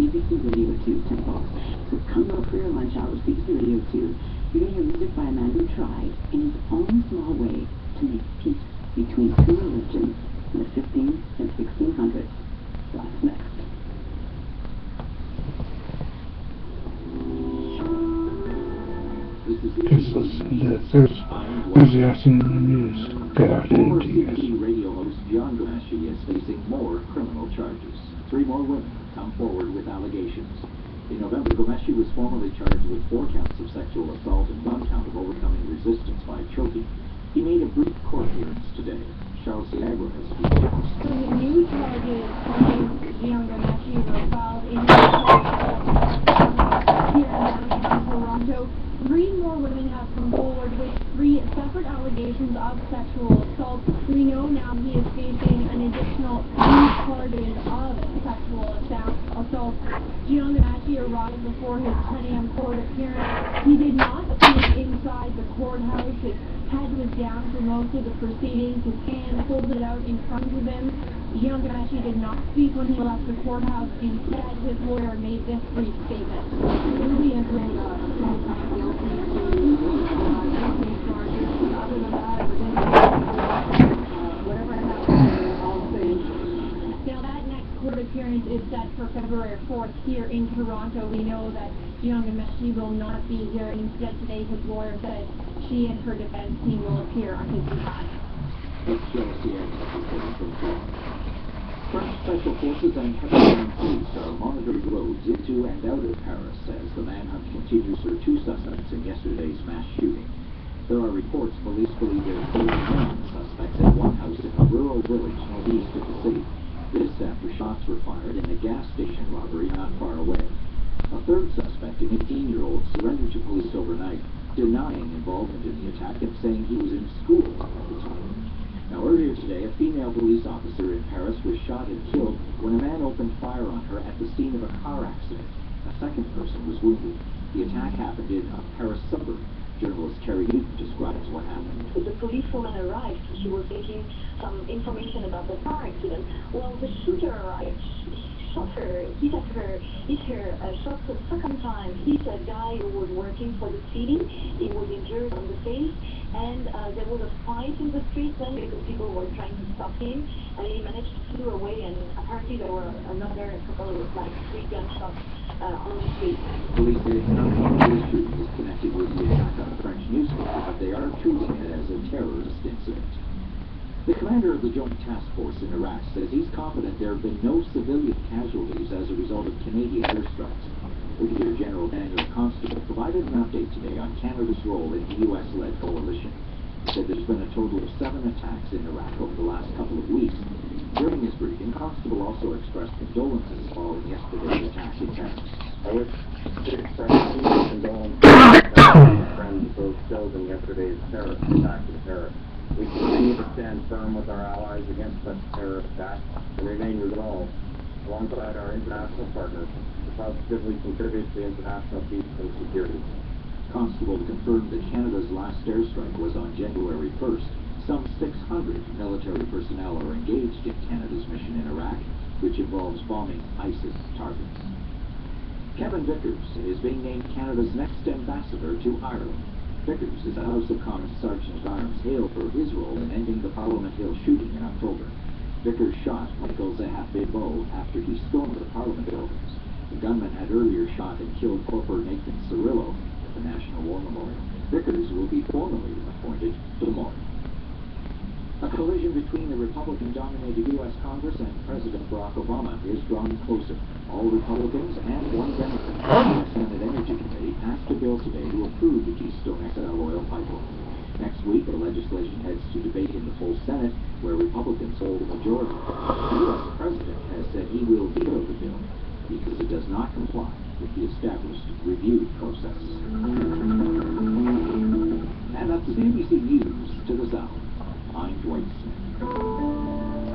ABC Radio 2 tempo. So come up for your lunch hour with BBC Radio 2. You're going to hear music by a man who tried, in his own small way, to make peace between two religions in the 15th and 1600s. That's next. Just listen to Thursday afternoon news. Good afternoon to you guys. CBC radio host John Gomeshi is facing more criminal charges. 3 more women come forward with allegations. In November, Gomeshi was formally charged with 4 counts of sexual assault and 1 count of overcoming resistance by choking. He made a brief court appearance today. Charles Ciagro has details. So the new charges against John Gomeshi were filed in here in Toronto. 3 more women have come forward with 3 separate allegations of sexual assault. We know now he is facing an additional 3 charges of sexual assault. John Gomeshi arrived before his 10 a.m. court appearance. He did not appear inside the courthouse. His head was down for most of the proceedings. His hand folded out in front of him. John Gomeshi did not speak when he left the courthouse. Instead, his lawyer made this brief statement. He has been guilty charges. Other than that, whatever happens, I'll say. Now, that next court appearance is set for February 4th here in Toronto. We know that John Gomeshi will not be here. Instead, today his lawyer said she and her defense team will appear on his behalf. French special forces and heavy police are monitoring roads into and out of Paris as the manhunt continues for 2 suspects in yesterday's mass shooting. There are reports police believe there are 39 suspects at one house in a rural village northeast of the city. This after shots were fired in a gas station robbery not far away. A third suspect, an 18-year-old, surrendered to police overnight, denying involvement in the attack and saying he was in school at the time. Now, earlier today, a female police officer in Paris was shot and killed when a man opened fire on her at the scene of a car accident. A second person was wounded. The attack happened in a Paris suburb. Journalist Carrie Newton describes what happened. The police woman arrived. She was taking some information about the car accident. Well, the shooter arrived. Shot her, hit her, shot the second time. He's a guy who was working for the city. He was injured on the face, and there was a fight in the street then because people were trying to stop him, and he managed to flew away, and apparently there were another couple of 3 gunshots on the street. Police say none of the shooting is connected with the attack on a French newspaper, but they are treating it as a terrorist incident. The commander of the Joint Task Force in Iraq says he's confident there have been no civilian casualties as a result of Canadian airstrikes. Brigadier General Daniel Constable provided an update today on Canada's role in the U.S.-led coalition. He said there's been a total of 7 attacks in Iraq over the last couple of weeks. During his briefing, Constable also expressed condolences following yesterday's attack in Paris. I wish to express deep condolences to my friends, those killed in yesterday's terrorist attack in Paris. We continue to stand firm with our allies against such terrorist attacks and remain resolved, alongside our international partners, to positively contribute to international peace and security. Constable confirmed that Canada's last airstrike was on January 1st. Some 600 military personnel are engaged in Canada's mission in Iraq, which involves bombing ISIS targets. Kevin Vickers is being named Canada's next ambassador to Ireland. Vickers is a House of Commons Sergeant at Arms hailed for his role in ending the Parliament Hill shooting in October. Vickers shot Michael Zahav-Bevo after he stormed the Parliament buildings. The gunman had earlier shot and killed Corporal Nathan Cirillo at the National War Memorial. Vickers will be formally appointed tomorrow. A collision between the Republican-dominated U.S. Congress and President Barack Obama is drawing closer. All Republicans and 1 Democrat on the Senate Energy Committee passed a bill today to approve the Keystone XL oil pipeline. Next week, the legislation heads to debate in the full Senate, where Republicans hold a majority. The U.S. President has said he will veto the bill because it does not comply with the established review process. And that's the ABC News to the South. I'm Dwight Smith.